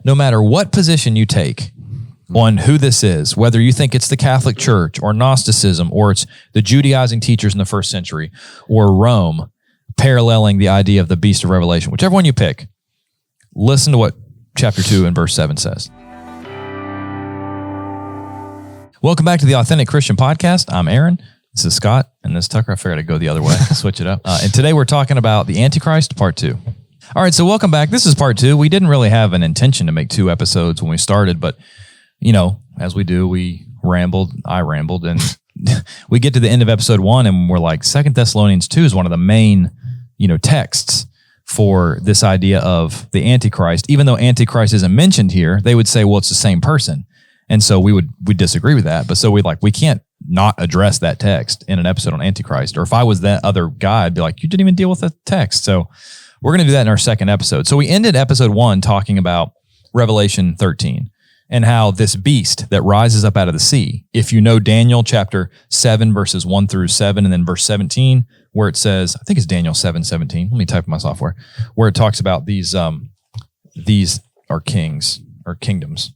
no matter what position you take on who this is, whether you think it's the Catholic Church or Gnosticism or it's the Judaizing teachers in the first century or Rome, paralleling the idea of the beast of Revelation, whichever one you pick, listen to what chapter 2 and verse 7 says. Welcome back to the Authentic Christian Podcast. I'm Aaron. This is Scott, and this is Tucker. I figured I'd go the other way, switch it up. And today we're talking about the Antichrist, part 2. All right, so welcome back. This is part 2. We didn't really have an intention to make 2 episodes when we started, but, you know, as we do, I rambled, and we get to the end of episode 1, and we're like, 2 Thessalonians 2 is one of the main, texts for this idea of the Antichrist. Even though Antichrist isn't mentioned here, they would say, well, it's the same person. And so we disagree with that. But so we can't not address that text in an episode on Antichrist. Or if I was that other guy, I'd be like, you didn't even deal with the text. So we're going to do that in our second episode. So we ended episode 1 talking about Revelation 13 and how this beast that rises up out of the sea, if you know Daniel chapter 7, verses 1 through 7, and then verse 17, where it says, I think it's Daniel 7:17. Let me type in my software, where it talks about these are kings or kingdoms.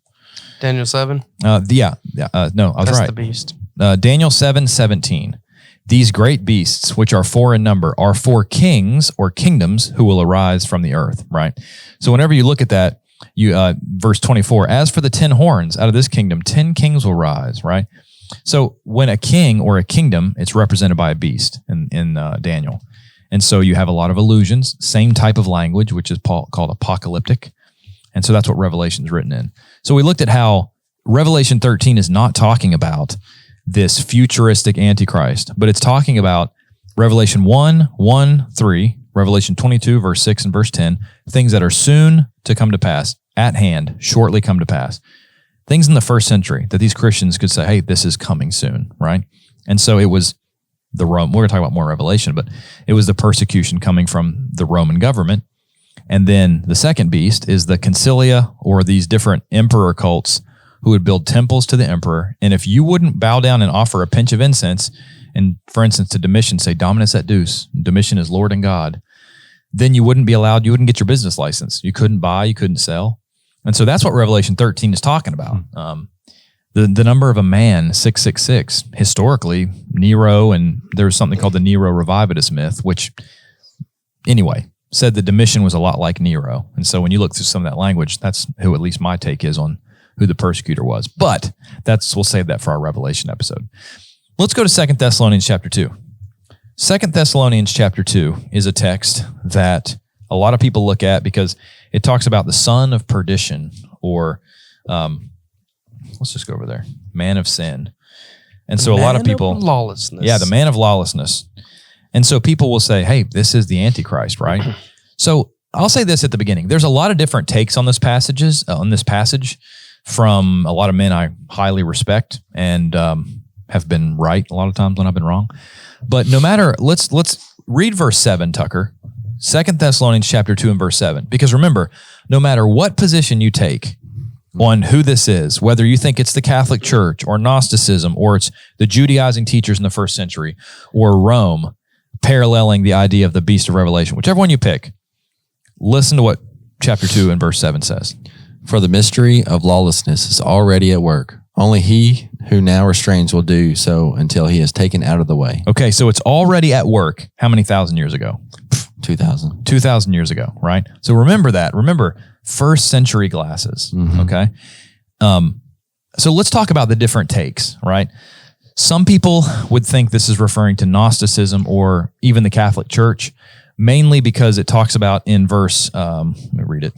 Daniel 7? No, I was That's right. the beast. Daniel 7:17. These great beasts, which are 4 in number, are 4 kings or kingdoms who will arise from the earth, right? So whenever you look at that, verse 24, as for the 10 horns, out of this kingdom, 10 kings will rise, right? So when a king or a kingdom, it's represented by a beast in Daniel. And so you have a lot of allusions, same type of language, which is called apocalyptic. And so that's what Revelation is written in. So we looked at how Revelation 13 is not talking about this futuristic Antichrist, but it's talking about Revelation 1:1-3, Revelation 22, verse 6 and verse 10, things that are soon to come to pass, at hand, shortly come to pass. Things in the first century that these Christians could say, hey, this is coming soon, right? And so it was the Rome, we're going to talk about more in Revelation, but it was the persecution coming from the Roman government. And then the second beast is the concilia, or these different emperor cults who would build temples to the emperor. And if you wouldn't bow down and offer a pinch of incense, and for instance, to Domitian, say, Dominus et Deus, Domitian is Lord and God, then you wouldn't be allowed, you wouldn't get your business license. You couldn't buy, you couldn't sell. And so that's what Revelation 13 is talking about. The number of a man, 666, historically, Nero, and there was something called the Nero Revivatus myth, which, anyway, said that Domitian was a lot like Nero. And so when you look through some of that language, that's who at least my take is on who the persecutor was. But we'll save that for our Revelation episode. Let's go to 2 Thessalonians chapter 2. 2 Thessalonians chapter 2 is a text that a lot of people look at because it talks about the son of perdition, or let's just go over there, man of sin. And so a lot of people... lawlessness. Yeah, the man of lawlessness. And so people will say, hey, this is the Antichrist, right? So I'll say this at the beginning. There's a lot of different takes on this passage from a lot of men I highly respect and have been right a lot of times when I've been wrong. But no matter, let's read verse 7, Tucker. 2 Thessalonians chapter 2 and verse 7. Because remember, no matter what position you take on who this is, whether you think it's the Catholic Church or Gnosticism or it's the Judaizing teachers in the first century or Rome, paralleling the idea of the beast of Revelation, whichever one you pick, listen to what chapter 2 and verse 7 says. For the mystery of lawlessness is already at work. Only he who now restrains will do so until he is taken out of the way. Okay, so it's already at work. How many thousand years ago? 2,000. 2,000 years ago, right? So remember that. Remember, first century glasses, okay? So let's talk about the different takes, right? Some people would think this is referring to Gnosticism or even the Catholic Church, mainly because it talks about in verse, let me read it.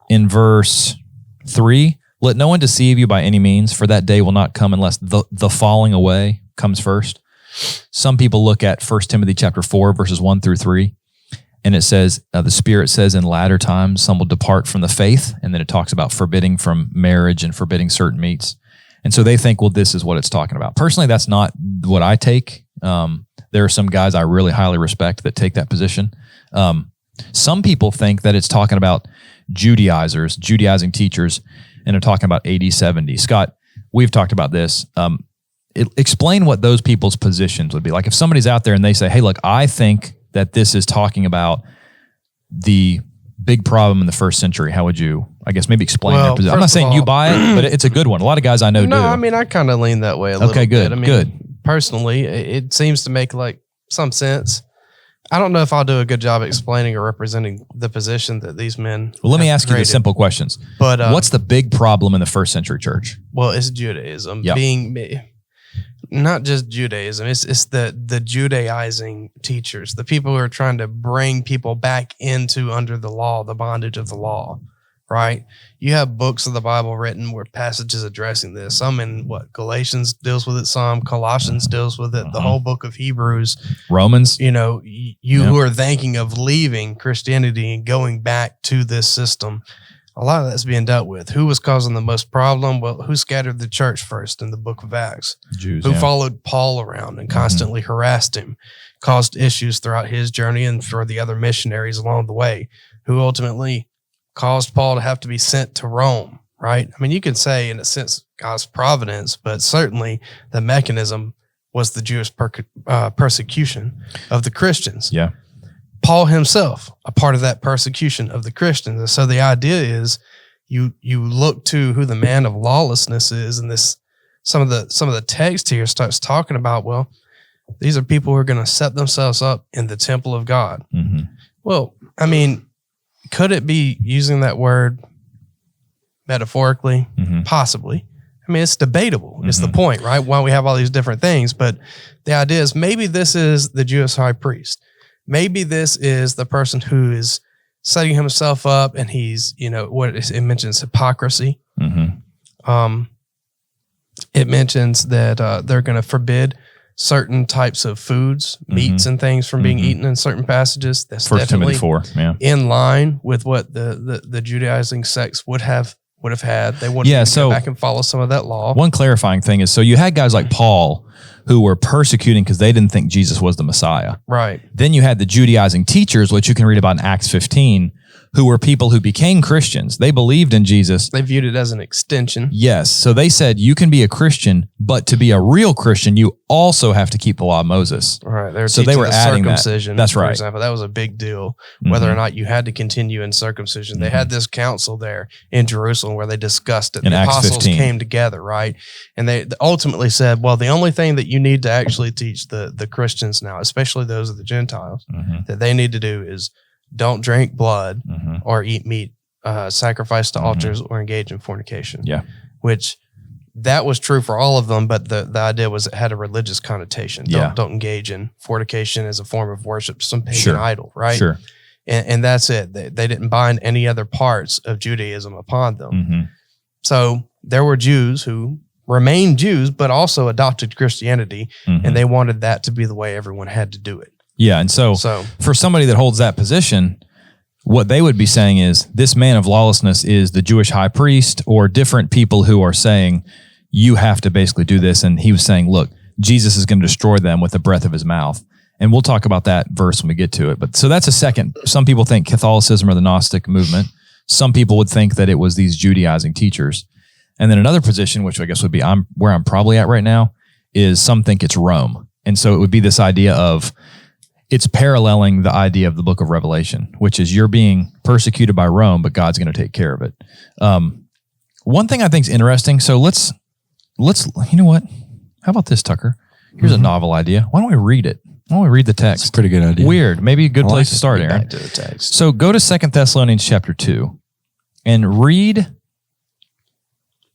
In verse 3, let no one deceive you by any means, for that day will not come unless the falling away comes first. Some people look at 1 Timothy chapter 4, verses 1 through 3, and it says, the Spirit says in latter times, some will depart from the faith, and then it talks about forbidding from marriage and forbidding certain meats. And so they think, well, this is what it's talking about. Personally, that's not what I take. There are some guys I really highly respect that take that position. Some people think that it's talking about Judaizers, Judaizing teachers, and they're talking about AD 70. Scott, we've talked about this. Explain what those people's positions would be. Like if somebody's out there and they say, hey, look, I think that this is talking about the big problem in the first century, how would you I guess maybe explain their position. I'm not first of saying you all- buy it, but it's a good one. A lot of guys I know do. No, I mean, I kind of lean that way a little Okay, good, bit. I mean, good. Personally, it seems to make like some sense. I don't know if I'll do a good job explaining or representing the position that these men. Well, let me have ask you the created. simple questions. But What's the big problem in the first century church? well, it's Judaism Yep. being not just Judaism. It's the judaizing teachers, the people who are trying to bring people back into under the law, the bondage of the law. Right? You have books of the Bible written where passages addressing this. Some in Galatians deals with it. Some Colossians deals with it. The whole book of Hebrews. Romans. You know, you who are thinking of leaving Christianity and going back to this system, a lot of that's being dealt with. Who was causing the most problem? Well, who scattered the church first in the book of Acts? Jews. Who followed Paul around and constantly harassed him, caused issues throughout his journey and for the other missionaries along the way, who ultimately caused Paul to have to be sent to Rome, right? I mean, you can say in a sense God's providence, but certainly the mechanism was the Jewish persecution of the Christians. Yeah. Paul himself, a part of that persecution of the Christians. And so the idea is you look to who the man of lawlessness is, and this some of the text here starts talking about, well, these are people who are going to set themselves up in the temple of God. Mm-hmm. Well, I mean, could it be using that word metaphorically? Mm-hmm. Possibly. I mean, it's debatable. It's the point, right? Why we have all these different things. But the idea is maybe this is the Jewish high priest. Maybe this is the person who is setting himself up, and he's, it mentions hypocrisy. Mm-hmm. It mentions that they're going to forbid certain types of foods, meats and things from being eaten in certain passages. That's First definitely Timothy 4. Yeah. in line with what the Judaizing sects would have had. They wanted to go back and follow some of that law. One clarifying thing is, so you had guys like Paul who were persecuting because they didn't think Jesus was the Messiah. Right. Then you had the Judaizing teachers, which you can read about in Acts 15, who were people who became Christians. They believed in Jesus. They viewed it as an extension. Yes. So they said, you can be a Christian, but to be a real Christian, you also have to keep the law of Moses. Right. They were adding circumcision. that. That's for right. example, that was a big deal, whether or not you had to continue in circumcision. They had this council there in Jerusalem where they discussed it. In The Acts apostles 15. came together, right? And they ultimately said, well, the only thing that you need to actually teach the Christians now, especially those of the Gentiles, that they need to do is don't drink blood or eat meat sacrificed to altars or engage in fornication. Yeah. Which that was true for all of them, but the idea was it had a religious connotation. Don't engage in fornication as a form of worship, some pagan idol, right? Sure. And that's it. They didn't bind any other parts of Judaism upon them. So there were Jews who remained Jews, but also adopted Christianity, and they wanted that to be the way everyone had to do it. Yeah. And so for somebody that holds that position, what they would be saying is this man of lawlessness is the Jewish high priest, or different people who are saying you have to basically do this. And he was saying, look, Jesus is going to destroy them with the breath of his mouth. And we'll talk about that verse when we get to it. But so that's a second. Some people think Catholicism or the Gnostic movement. Some people would think that it was these Judaizing teachers. And then another position, which I guess would be where I'm probably at right now, is some think it's Rome. And so it would be this idea of it's paralleling the idea of the book of Revelation, which is you're being persecuted by Rome, but God's going to take care of it. One thing I think is interesting. So let's, you know what? How about this, Tucker? Here's a novel idea. Why don't we read it? Why don't we read the text? It's a pretty good idea. Weird. Maybe a good place to start, Aaron. Back to the text. So go to 2 Thessalonians chapter 2 and read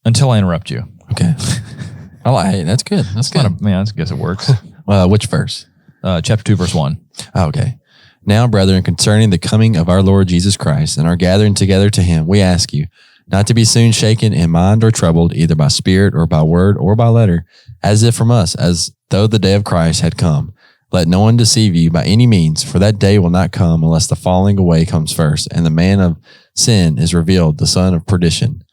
until I interrupt you. Okay. Hey, that's good. That's good. I guess it works. Which verse? Chapter 2, verse 1. Okay. Now, brethren, concerning the coming of our Lord Jesus Christ and our gathering together to him, we ask you not to be soon shaken in mind or troubled, either by spirit or by word or by letter, as if from us, as though the day of Christ had come. Let no one deceive you by any means, for that day will not come unless the falling away comes first, and the man of sin is revealed, the son of perdition,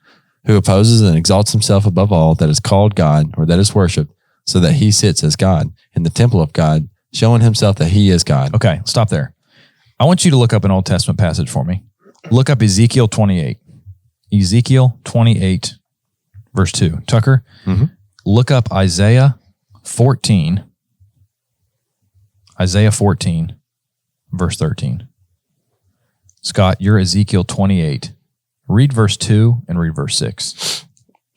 who opposes and exalts himself above all that is called God or that is worshipped, so that he sits as God in the temple of God, showing himself that he is God. Okay, stop there. I want you to look up an Old Testament passage for me. Look up Ezekiel 28. Ezekiel 28, verse 2. Tucker, look up Isaiah 14. Isaiah 14, verse 13. Scott, you're Ezekiel 28, Read verse 2 and read verse 6.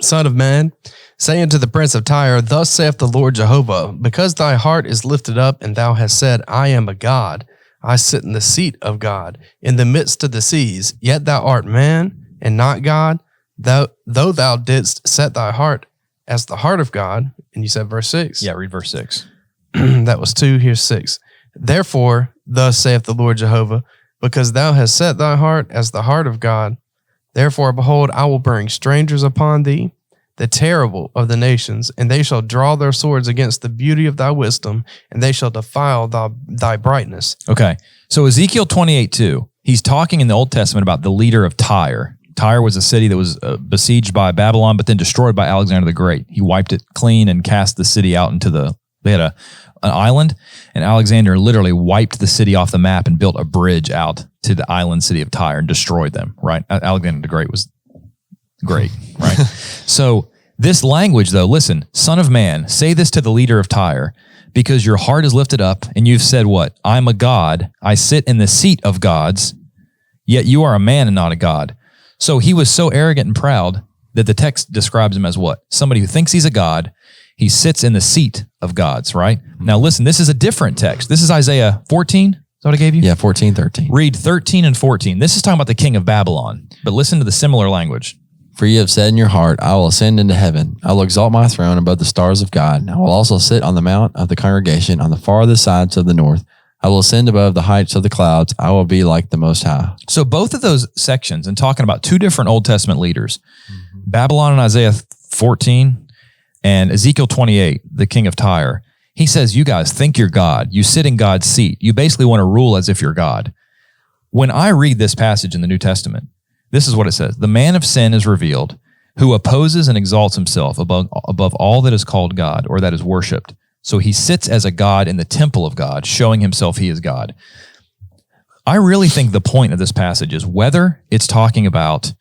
Son of man, say unto the prince of Tyre, thus saith the Lord Jehovah, because thy heart is lifted up, and thou hast said, I am a god, I sit in the seat of God, in the midst of the seas, yet thou art man, and not God, though thou didst set thy heart as the heart of God. And you said verse 6. Yeah, read verse 6. That was 2, here's 6. Therefore, thus saith the Lord Jehovah, because thou hast set thy heart as the heart of God, therefore, behold, I will bring strangers upon thee, the terrible of the nations, and they shall draw their swords against the beauty of thy wisdom, and they shall defile thy brightness. Okay, so Ezekiel 28:2, he's talking in the Old Testament about the leader of Tyre. Tyre was a city that was besieged by Babylon, but then destroyed by Alexander the Great. He wiped it clean and cast the city out into they had an island, and Alexander literally wiped the city off the map and built a bridge out to the island city of Tyre and destroyed them, right? Alexander the Great was great, right? So this language, though, listen, son of man, say this to the leader of Tyre, because your heart is lifted up, and you've said what? I'm a god. I sit in the seat of gods, yet you are a man and not a god. So he was so arrogant and proud that the text describes him as what? Somebody who thinks he's a god. He sits in the seat of gods, right? Now listen, this is a different text. This is Isaiah 14. Is that what I gave you? Yeah, 14, 13. Read 13 and 14. This is talking about the king of Babylon, but listen to the similar language. For you have said in your heart, I will ascend into heaven. I will exalt my throne above the stars of God. I will also sit on the mount of the congregation on the farthest sides of the north. I will ascend above the heights of the clouds. I will be like the Most High. So both of those sections, and talking about two different Old Testament leaders, Babylon in Isaiah 14 and Ezekiel 28, the king of Tyre, he says, you guys think you're God. You sit in God's seat. You basically want to rule as if you're God. When I read this passage in the New Testament, this is what it says. The man of sin is revealed, who opposes and exalts himself above all that is called God or that is worshipped. So he sits as a God in the temple of God, showing himself he is God. I really think the point of this passage is whether it's talking about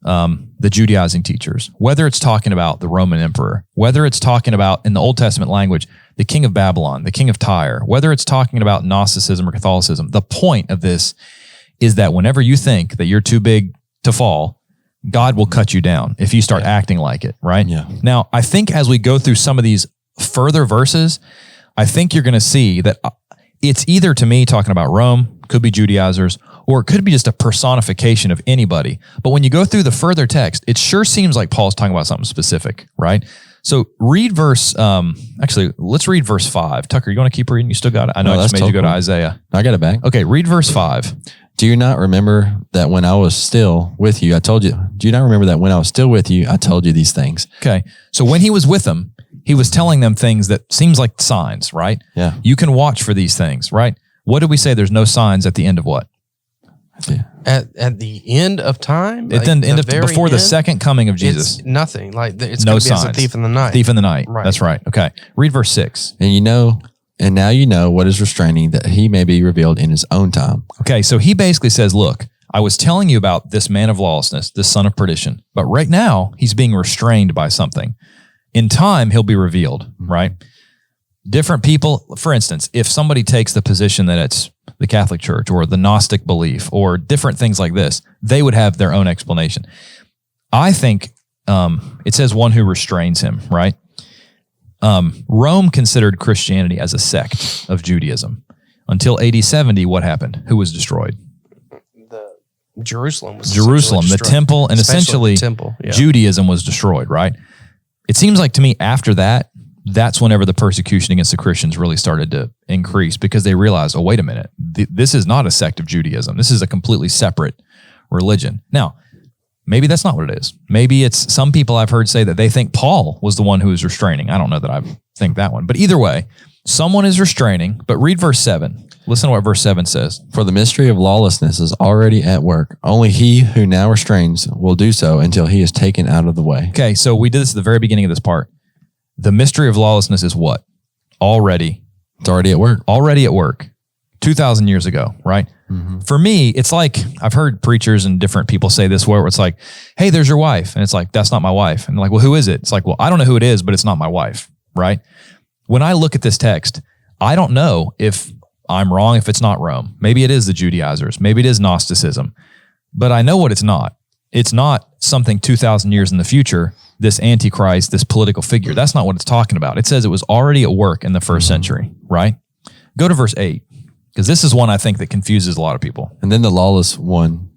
the Judaizing teachers, whether it's talking about the Roman emperor, whether it's talking about, in the Old Testament language, the king of Babylon, the king of Tyre, whether it's talking about Gnosticism or Catholicism, the point of this is that whenever you think that you're too big to fall, God will cut you down if you start acting like it, right? Yeah. Now, I think as we go through some of these further verses, I think you're going to see that it's either, to me, talking about Rome, could be Judaizers, or it could be just a personification of anybody. But when you go through the further text, it sure seems like Paul's talking about something specific, right? So read let's read verse 5. Tucker, you want to keep reading? You still got it? I know I just made you go to Isaiah. I got it back. Okay, read verse 5. Do you not remember that when I was still with you, I told you? Do you not remember that when I was still with you, I told you these things? Okay, so when he was with them, he was telling them things that seems like signs, right? Yeah. You can watch for these things, right? What did we say? There's no signs at the end of what? Yeah. At the end of time? Before the second coming of Jesus. It's nothing. Like it's No going to be as a signs. thief in the night. Thief in the night. Right. That's right. Okay. Read verse 6. And now you know what is restraining, that he may be revealed in his own time. Okay, so he basically says, look, I was telling you about this man of lawlessness, this son of perdition, but right now he's being restrained by something. In time, he'll be revealed, right? Different people, for instance, if somebody takes the position that it's the Catholic Church or the Gnostic belief or different things like this, they would have their own explanation. I think it says one who restrains him, right? Rome considered Christianity as a sect of Judaism. Until AD 70, what happened? Who was destroyed? Jerusalem was the temple, and essentially the temple, yeah. Judaism was destroyed, right? It seems like to me after that, that's whenever the persecution against the Christians really started to increase, because they realized, oh, wait a minute, this is not a sect of Judaism. This is a completely separate religion. Now, maybe that's not what it is. Maybe it's some people I've heard say that they think Paul was the one who was restraining. I don't know that I think that one. But either way, someone is restraining. But read verse 7. Listen to what verse 7 says. For the mystery of lawlessness is already at work. Only he who now restrains will do so until he is taken out of the way. Okay, so we did this at the very beginning of this part. The mystery of lawlessness is what? It's already at work. Already at work. 2,000 years ago, right? Mm-hmm. For me, it's like, I've heard preachers and different people say this where it's like, hey, there's your wife. And it's like, that's not my wife. And they're like, well, who is it? It's like, well, I don't know who it is, but it's not my wife, right? When I look at this text, I don't know if I'm wrong, if it's not Rome. Maybe it is the Judaizers. Maybe it is Gnosticism. But I know what it's not. It's not something 2,000 years in the future, this antichrist, this political figure. That's not what it's talking about. It says it was already at work in the first century, right? Go to verse 8, because this is one I think that confuses a lot of people. And then the lawless one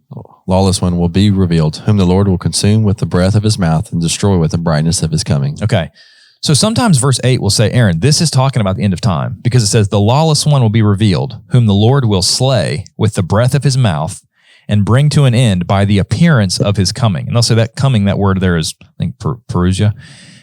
will be revealed, whom the Lord will consume with the breath of his mouth and destroy with the brightness of his coming. Okay. So sometimes verse 8 will say, Aaron, this is talking about the end of time, because it says the lawless one will be revealed, whom the Lord will slay with the breath of his mouth and bring to an end by the appearance of his coming. And they'll say that coming, that word there is, I think, Perusia.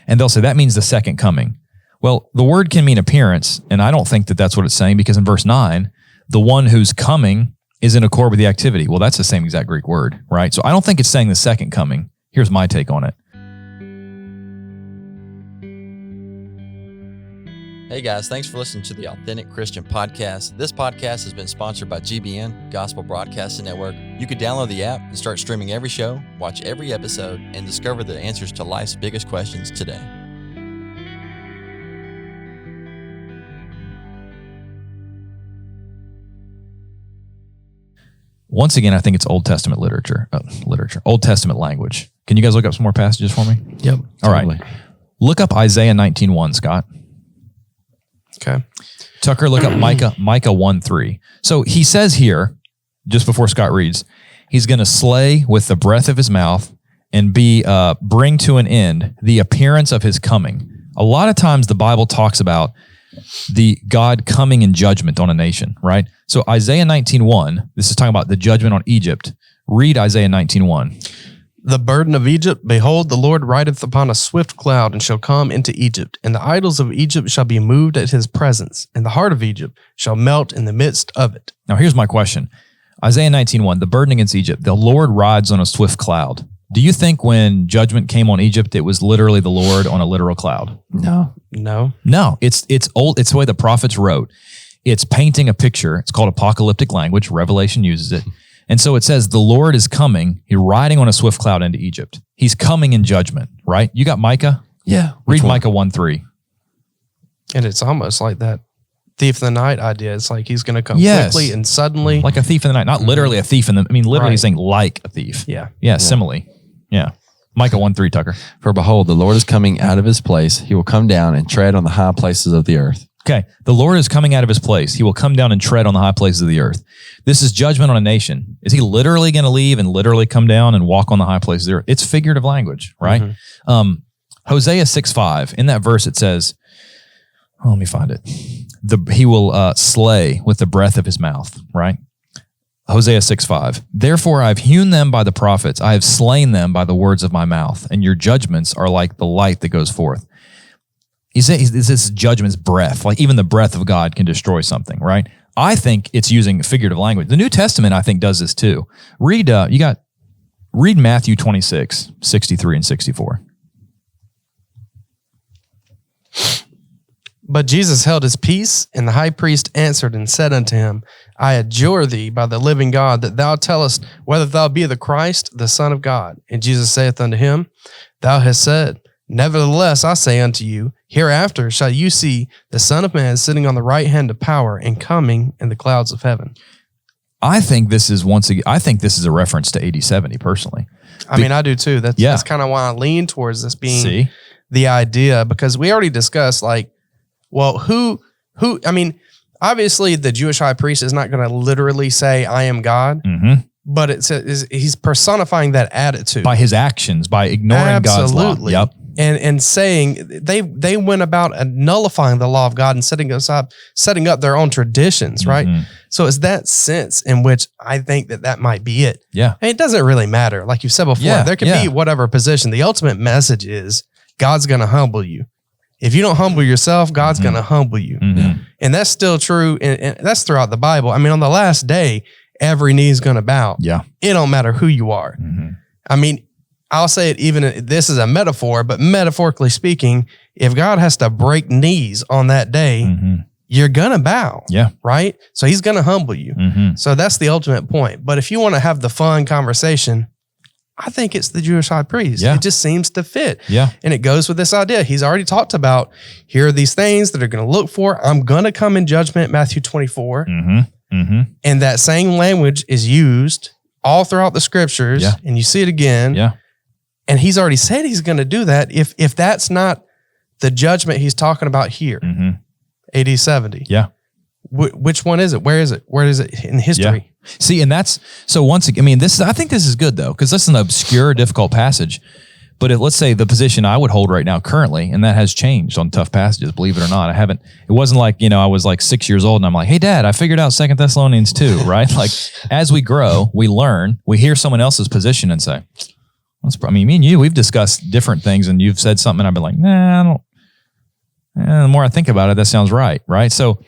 And they'll say that means the second coming. Well, the word can mean appearance, and I don't think that that's what it's saying, because in verse 9, the one who's coming is in accord with the activity. Well, that's the same exact Greek word, right? So I don't think it's saying the second coming. Here's my take on it. Hey guys, thanks for listening to the Authentic Christian Podcast. This podcast has been sponsored by GBN, Gospel Broadcasting Network. You can download the app and start streaming every show, watch every episode, and discover the answers to life's biggest questions today. Once again, I think it's Old Testament Old Testament language. Can you guys look up some more passages for me? Yep. All right. Look up Isaiah 19:1, Scott. Okay. Tucker, look up Micah 1:3. So he says here, just before Scott reads, he's going to slay with the breath of his mouth and bring to an end the appearance of his coming. A lot of times the Bible talks about the God coming in judgment on a nation, right? So Isaiah 19:1, this is talking about the judgment on Egypt. Read Isaiah 19:1. The burden of Egypt, behold, the Lord rideth upon a swift cloud, and shall come into Egypt, and the idols of Egypt shall be moved at his presence, and the heart of Egypt shall melt in the midst of it. Now here's my question. Isaiah 19:1, the burden against Egypt, the Lord rides on a swift cloud. Do you think when judgment came on Egypt, it was literally the Lord on a literal cloud? No. No, it's old. It's the way the prophets wrote. It's painting a picture. It's called apocalyptic language. Revelation uses it. And so it says, the Lord is coming. He's riding on a swift cloud into Egypt. He's coming in judgment, right? You got Micah? Yeah. Read Micah 1:3. And it's almost like that thief in the night idea. It's like he's going to come Yes. quickly and suddenly. Like a thief in the night. Not literally a thief literally Right. saying like a thief. Yeah. Yeah, simile. Yeah. Micah 1:3, Tucker. For behold, the Lord is coming out of his place. He will come down and tread on the high places of the earth. Okay. The Lord is coming out of his place. He will come down and tread on the high places of the earth. This is judgment on a nation. Is he literally going to leave and literally come down and walk on the high places of the earth? It's figurative language, right? Mm-hmm. Hosea 6:5, in that verse, it says, let me find it. He will slay with the breath of his mouth, right? Hosea 6:5. Therefore I have hewn them by the prophets. I have slain them by the words of my mouth. And your judgments are like the light that goes forth. This judgment's breath. Like even the breath of God can destroy something, right? I think it's using figurative language. The New Testament, I think, does this too. Read Matthew 26, 63 and 64. But Jesus held his peace, and the high priest answered and said unto him, I adjure thee by the living God that thou tellest whether thou be the Christ, the Son of God. And Jesus saith unto him, Thou hast said, Nevertheless I say unto you, hereafter shall you see the Son of Man sitting on the right hand of power and coming in the clouds of heaven. I think this is a reference to AD 70 personally. I do too. That's kind of why I lean towards this being the idea, because we already discussed obviously the Jewish high priest is not going to literally say, I am God, but he's personifying that attitude. By his actions, by ignoring God's law. Yep. And saying they went about nullifying the law of God and setting up their own traditions, right? So it's that sense in which I think that might be it. Yeah. And it doesn't really matter. Like you said before, there can be whatever position. The ultimate message is God's going to humble you. If you don't humble yourself, God's going to humble you. And that's still true. And that's throughout the Bible. On the last day, every knee is going to bow. Yeah. It don't matter who you are. I'll say it even, this is a metaphor, but metaphorically speaking, if God has to break knees on that day, you're going to bow. Yeah. Right? So he's going to humble you. So that's the ultimate point. But if you want to have the fun conversation, I think it's the Jewish high priest. Yeah. It just seems to fit. Yeah. And it goes with this idea. He's already talked about, here are these things that are going to look for. I'm going to come in judgment, Matthew 24. And that same language is used all throughout the scriptures, Yeah. and you see it again. Yeah. And he's already said he's going to do that. If that's not the judgment he's talking about here, AD 70. Yeah. Which one is it? Where is it? Where is it in history? Yeah. See, and that's, so once again, I think this is good though, because this is an obscure, difficult passage. But let's say the position I would hold right now currently, and that has changed on tough passages, believe it or not. It wasn't like, I was like 6 years old and I'm like, hey dad, I figured out 2 Thessalonians 2, right? Like as we grow, we learn, we hear someone else's position and say, me and you, we've discussed different things and you've said something and I've been like, nah, I don't. The more I think about it, that sounds right. Right. So,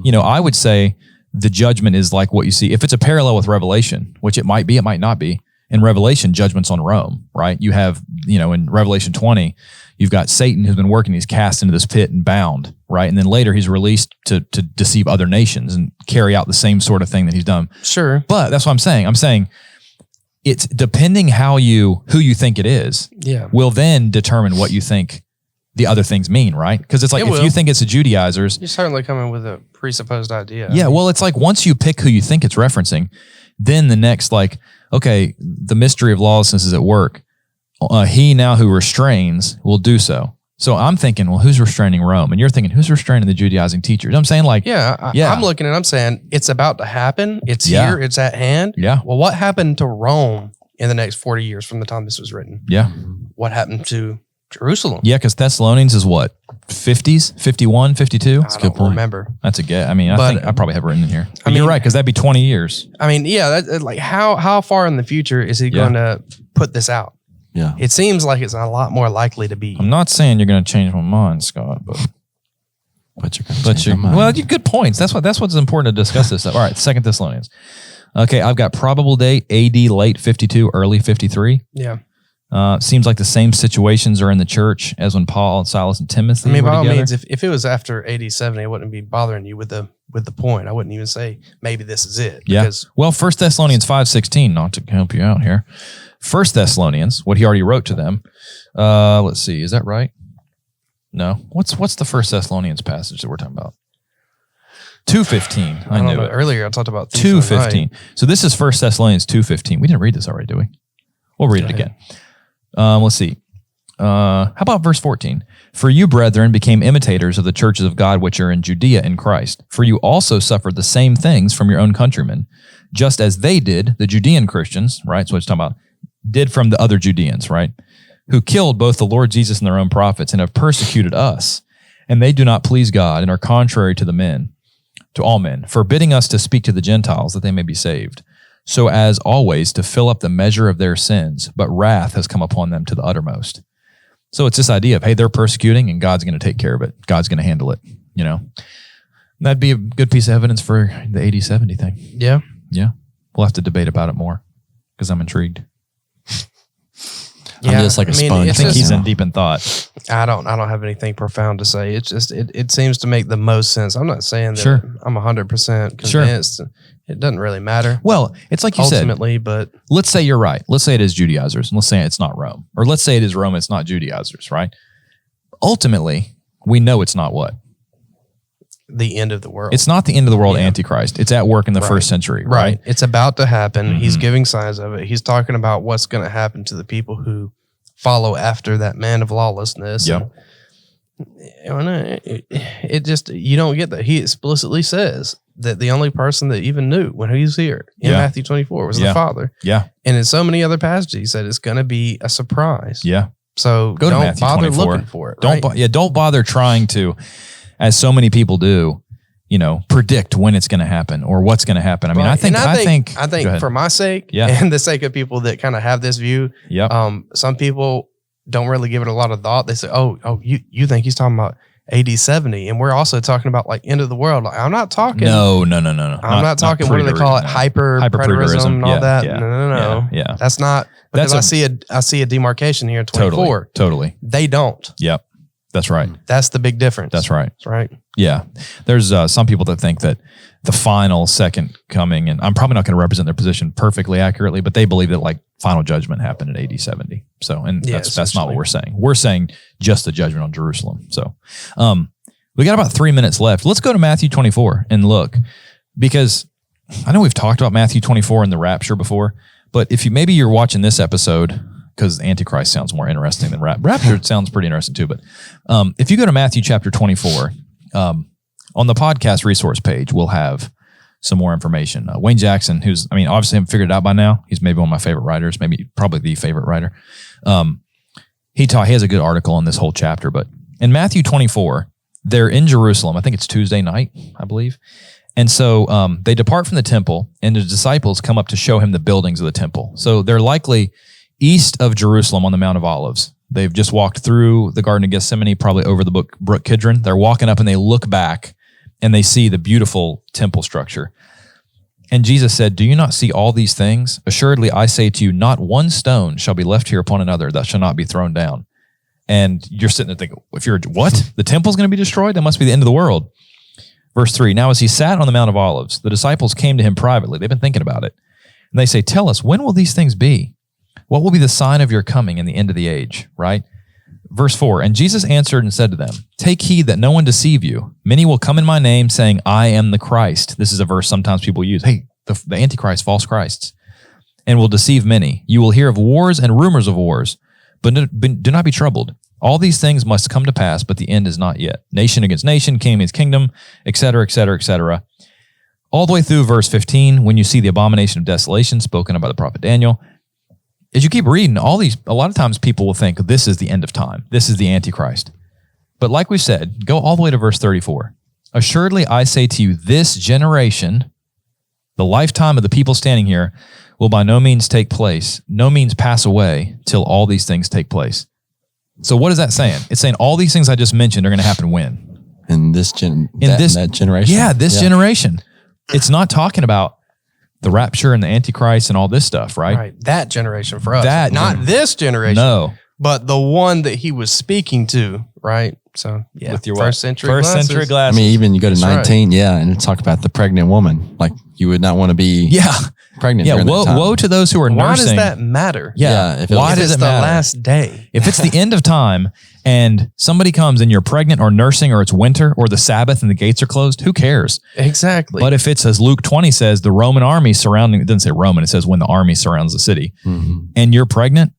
I would say the judgment is like what you see. If it's a parallel with Revelation, which it might be, it might not be. In Revelation, judgment's on Rome, right? You have, in Revelation 20, you've got Satan who's been working, he's cast into this pit and bound, right? And then later he's released to deceive other nations and carry out the same sort of thing that he's done. Sure. But that's what I'm saying. I'm saying it's depending who you think it is, will then determine what you think the other things mean, right? Because it's like, if you think it's the Judaizers. You're certainly coming with a presupposed idea. Yeah, well, it's like once you pick who you think it's referencing, then the next, like, okay, the mystery of lawlessness is at work. He now who restrains will do so. So I'm thinking, well, who's restraining Rome? And you're thinking, who's restraining the Judaizing teachers? I'm saying like, I'm looking and I'm saying it's about to happen. It's here. It's at hand. Yeah. Well, what happened to Rome in the next 40 years from the time this was written? Yeah. What happened to Jerusalem? Yeah, because Thessalonians is what? 50s? 51, 52? That's a good point. Remember. That's a guess. I think I probably have it written in here. But you're right, because that'd be 20 years. Like how far in the future is he going to put this out? Yeah. It seems like it's a lot more likely to be. I'm not saying you're going to change my mind, Scott, but you're going to change my mind. Well, good points. That's what's important to discuss this stuff. All right, 2 Thessalonians. Okay, I've got probable date AD late 52, early 53. Yeah. Seems like the same situations are in the church as when Paul and Silas and Timothy were by all together. means, if it was after AD 70, I wouldn't be bothering you with the point. I wouldn't even say maybe this is it. Yeah. Well, 1 Thessalonians 5:16, not to help you out here. 1 Thessalonians, what he already wrote to them. Let's see, is that right? No. What's the 1 Thessalonians passage that we're talking about? 2:15. I knew it. Earlier I talked about 2:15. So this is 1 Thessalonians 2:15. We didn't read this already, did we? We'll read it again. Let's see. How about verse 14? For you, brethren, became imitators of the churches of God which are in Judea in Christ. For you also suffered the same things from your own countrymen, just as they did, the Judean Christians, right? So what he's talking about, did from the other Judeans, right? Who killed both the Lord Jesus and their own prophets and have persecuted us. And they do not please God and are contrary to all men, forbidding us to speak to the Gentiles that they may be saved. So as always to fill up the measure of their sins, but wrath has come upon them to the uttermost. So it's this idea of, hey, they're persecuting and God's going to take care of it. God's going to handle it, That'd be a good piece of evidence for the AD 70 thing. Yeah. Yeah. We'll have to debate about it more because I'm intrigued. I'm just like a sponge. I think he's in deep in thought. I don't have anything profound to say. It's just, it seems to make the most sense. I'm not saying that I'm 100% convinced. Sure. It doesn't really matter. Well, it's like you ultimately, said. But let's say you're right. Let's say it is Judaizers, and let's say it's not Rome. Or let's say it is Rome, it's not Judaizers, right? Ultimately, we know it's not what? The end of the world. It's not the end of the world, Antichrist. It's at work in the first century, right? It's about to happen. Mm-hmm. He's giving signs of it. He's talking about what's going to happen to the people who follow after that man of lawlessness. Yep. It just, you don't get that. He explicitly says that the only person that even knew when he was here in Matthew 24 was the Father. Yeah. And in so many other passages, he said it's going to be a surprise. Yeah. So go to don't Matthew bother 24. looking for it. Don't bother trying to, as so many people do, predict when it's going to happen or what's going to happen. I mean, I think for my sake and the sake of people that kind of have this view, some people don't really give it a lot of thought. They say, oh, you think he's talking about AD 70, and we're also talking about like end of the world. Like, I'm not talking. No. I'm not talking. What do they call it? Hyper preterism and all that. Yeah. No. Yeah. That's not because I see a demarcation here in 24. Totally. They don't. Yep. That's right. That's the big difference. That's right. That's right. Yeah. There's some people that think that the final second coming, and I'm probably not going to represent their position perfectly accurately, but they believe that like final judgment happened at AD 70. So, and that's not what we're saying. We're saying just the judgment on Jerusalem. So, we got about 3 minutes left. Let's go to Matthew 24 and look, because I know we've talked about Matthew 24 and the rapture before, But if maybe you're watching this episode, because Antichrist sounds more interesting than Rapture sounds pretty interesting too. But if you go to Matthew chapter 24, on the podcast resource page, we'll have some more information. Wayne Jackson, obviously haven't figured it out by now. He's maybe one of my favorite writers, probably the favorite writer. He has a good article on this whole chapter. But in Matthew 24, they're in Jerusalem. I think it's Tuesday night, I believe. And so they depart from the temple, and the disciples come up to show him the buildings of the temple. So they're likely east of Jerusalem on the Mount of Olives. They've just walked through the Garden of Gethsemane, probably over the Brook Kidron. They're walking up and they look back and they see the beautiful temple structure. And Jesus said, "Do you not see all these things? Assuredly, I say to you, not one stone shall be left here upon another that shall not be thrown down." And you're sitting there thinking, what? The temple's going to be destroyed? That must be the end of the world. Verse 3, now as he sat on the Mount of Olives, the disciples came to him privately. They've been thinking about it. And they say, "Tell us, when will these things be? What will be the sign of your coming and the end of the age?" Right? Verse 4, and Jesus answered and said to them, "Take heed that no one deceive you. Many will come in my name, saying, I am the Christ." This is a verse sometimes people use. Hey, the Antichrist, false Christs, "and will deceive many. You will hear of wars and rumors of wars, but do not be troubled. All these things must come to pass, but the end is not yet. Nation against nation, kingdom against kingdom, etc., etc., etc." All the way through verse 15, when you see the abomination of desolation spoken about the prophet Daniel, as you keep reading, a lot of times people will think this is the end of time. This is the Antichrist. But like we said, go all the way to verse 34. "Assuredly, I say to you, this generation, the lifetime of the people standing here, will by no means take place, no means pass away till all these things take place." So what is that saying? It's saying all these things I just mentioned are going to happen when? In that generation? Yeah, this generation. It's not talking about the rapture and the Antichrist and all this stuff, right? Right. That generation for us. Not this generation. No. But the one that he was speaking to, right? So, yeah. With your first century glasses. glasses. I mean, even you go to 19, and it's talk about the pregnant woman. Like, you would not want to be pregnant during that time. Woe to those who are nursing. Why does that matter? Yeah. Why does it matter? The last day. If it's the end of time and somebody comes and you're pregnant or nursing or it's winter or the Sabbath and the gates are closed, who cares? Exactly. But if it's, as Luke 20 says, the Roman army surrounding, it doesn't say Roman, it says when the army surrounds the city, and you're pregnant,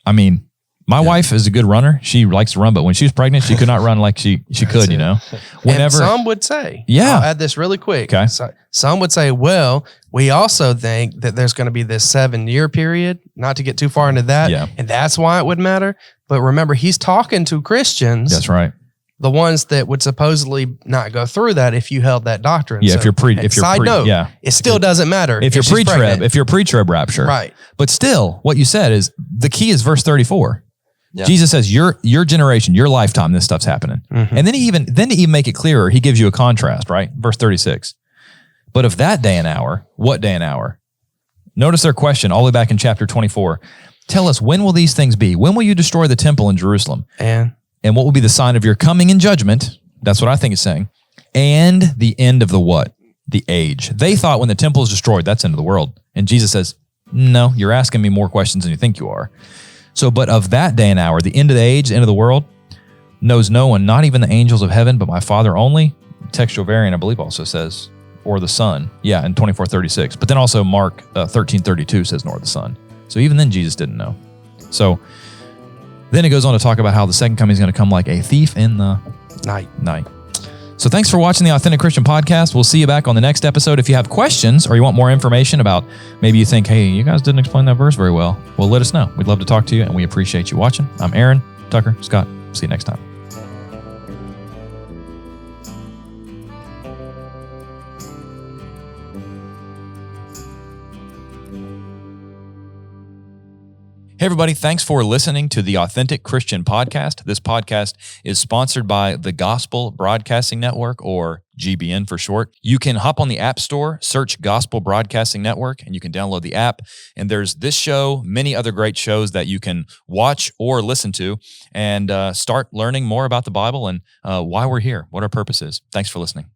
I mean, my wife is a good runner. She likes to run, but when she was pregnant, she could not run like she could, you know. And some would say, I'll add this really quick. Okay. So, some would say, well, we also think that there's going to be this 7-year period, not to get too far into that. Yeah. And that's why it would matter. But remember, he's talking to Christians. That's right. The ones that would supposedly not go through that if you held that doctrine. Yeah, so, it still doesn't matter. If you're pre-trib rapture. Right. But still, what you said is, the key is verse 34. Yeah. Jesus says, your generation, your lifetime, this stuff's happening. And then to even make it clearer, he gives you a contrast, right? Verse 36. "But of that day and hour," what day and hour? Notice their question all the way back in chapter 24. "Tell us, when will these things be? When will you destroy the temple in Jerusalem? And what will be the sign of your coming in judgment?" That's what I think it's saying. "And the end of the what? The age." They thought when the temple is destroyed, that's the end of the world. And Jesus says, no, you're asking me more questions than you think you are. So, "But of that day and hour, the end of the age, the end of the world, knows no one, not even the angels of heaven, but my Father only." Textual variant, I believe, also says, "or the Son." Yeah, in 24:36. But then also Mark 13:32 says, "nor the Son." So even then, Jesus didn't know. So then it goes on to talk about how the second coming is going to come like a thief in the night. So thanks for watching the Authentic Christian Podcast. We'll see you back on the next episode. If you have questions or you want more information about, maybe you think, hey, you guys didn't explain that verse very well, let us know. We'd love to talk to you, and we appreciate you watching. I'm Aaron, Tucker, Scott. See you next time. Hey, everybody. Thanks for listening to the Authentic Christian Podcast. This podcast is sponsored by the Gospel Broadcasting Network, or GBN for short. You can hop on the App Store, search Gospel Broadcasting Network, and you can download the app. And there's this show, many other great shows that you can watch or listen to, and start learning more about the Bible and why we're here, what our purpose is. Thanks for listening.